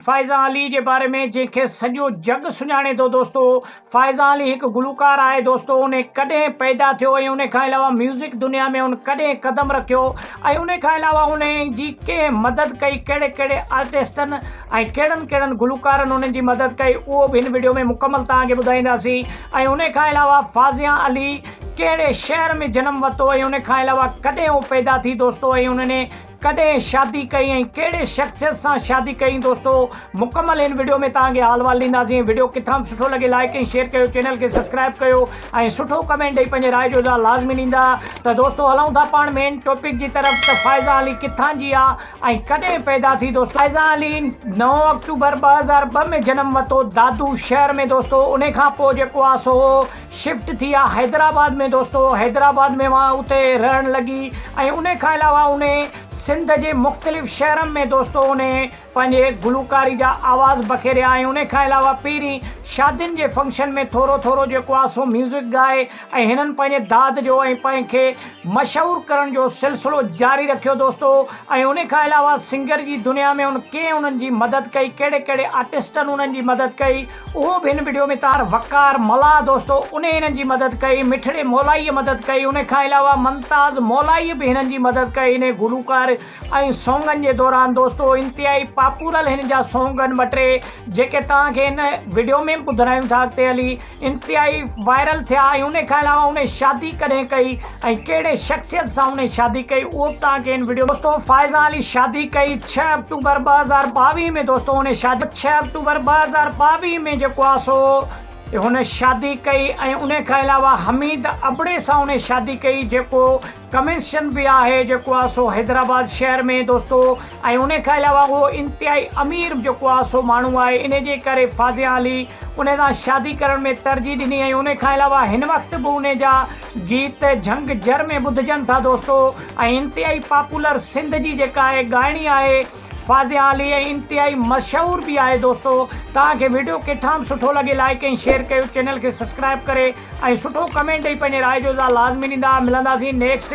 फ़ाइज़ा अली जे बारे में जंहिंखे सॼो जग सुञाणे थो दोस्तो। फ़ाइज़ा अली हिकु गुलकार आहे दोस्तो। उन कॾहिं पैदा थियो ऐं उन खां अलावा म्यूज़िक दुनिया में उन कॾहिं क़दम रखियो ऐं उन खां अलावा उन जी कंहिं मदद कई, कहिड़े कहिड़े आर्टिस्टनि ऐं कहिड़नि कहिड़नि गुलकारनि उन्हनि जी मदद कई, उहो बि हिन वीडियो में मुकमल तव्हांखे ॿुधाईंदासीं। ऐं उन खां अलावा फ़ाज़िया अली कहिड़े शहर में जनमु वरितो ऐं उन खां अलावा कॾहिं उहो पैदा थी दोस्तो ऐं उन्हनि कॾहिं शादी कई ऐं कहिड़े शख़्सियत सां शादी कई दोस्तो। मुकमल हिन वीडियो में तव्हांखे हाल वाल ॾींदासीं। वीडियो किथां सुठो लॻे लाइक ऐं शेयर कयो, चैनल खे सब्सक्राइब कयो ऐं सुठो कमेंट ॾेई पंहिंजे राय जो इज़हार लाज़मी ॾींदा। त दोस्तो हलूं था पाण मेन टॉपिक जी तरफ़। त फ़ाइज़ा अली किथां जी आहे ऐं कॾहिं पैदा थी दोस्तो। फ़ाइज़ा अली 9 अक्टूबर 2002 में जनमु वरितो दादू शहर में दोस्तो। उन खां पोइ जेको आहे सो शिफ्ट थी आहे हैदराबाद में दोस्तो। हैदराबाद में मां उते रहणु लॻी ऐं उन खां अलावा उन सिंध जे मुख़्तलिफ़ शहरनि में दोस्तो उन पंहिंजे गुलकारी जा आवाज़ बखेरिया ऐं उन खां अलावा पहिरीं शादियुनि जे फंक्शन में थोरो थोरो जेको आहे सो म्यूज़िक ॻाए ऐं हिननि पंहिंजे दाद जो ऐं पंहिंखे मशहूरु करण जो सिलसिलो जारी रखियो दोस्तो। ऐं उन खां अलावा सिंगर जी दुनिया में उन कीअं उन्हनि जी मदद कई, कहिड़े कहिड़े आर्टिस्टनि उन्हनि जी मदद कई, उहो बि हिन वीडियो में तार वकार मला दोस्तो उन हिननि जी मदद कई। मिठड़े मौलाईअ मदद कई। उन खां अलावा मुमताज़ मौलाईअ बि हिननि जी मदद कई इन गुलकार ऐं सॉन्गनि जे दौरान दोस्तो। इंतिहाई पॉपुलर हिन जा सॉन्ग आहिनि 2-3 जेके तव्हांखे हिन वीडियो में ॿुधायूं था। अॻिते हली इंतिहाई वायरल थिया ऐं उन खां अलावा उन शादी कॾहिं कई ऐं कहिड़े शख़्सियत सां उन शादी कई, उहो बि तव्हांखे हिन वीडियो दोस्तो। फ़ाइज़ा अली शादी कई 6 अक्टूबर 2022 में दोस्तो। उन शादी 6 अक्टूबर 2022 में जेको आहे सो हुन शादी कई ऐं उन खां अलावा हमीद अबड़े सां उन शादी कई जेको कमीशन बि आहे जेको आहे सो हैदराबाद शहर में दोस्तो। ऐं उन खां अलावा उहो इंतिहाई अमीर जेको आहे सो माण्हू आहे। इन जे करे फ़ाज़िया अली उन सां शादी करण में तरजीह ॾिनी ऐं उन खां अलावा हिन वक़्तु बि उन जा गीत झंग जर में ॿुधजनि था दोस्तो। ऐं इंतिहाई पॉपुलर सिंध जी जेका आहे ॻाइणी आहे फ़ाज़िया अली ऐं इंतिहाई मशहूर भी आहे दोस्तो। तव्हांखे वीडियो किथां बि सुठो लॻे लाइक ऐं शेयर कयो, चैनल खे सब्सक्राइब करे ऐं सुठो कमेंट ॾेई पंहिंजे राय जो इज़हार लाज़मी ॾींदा। मिलंदासीं नेक्स्ट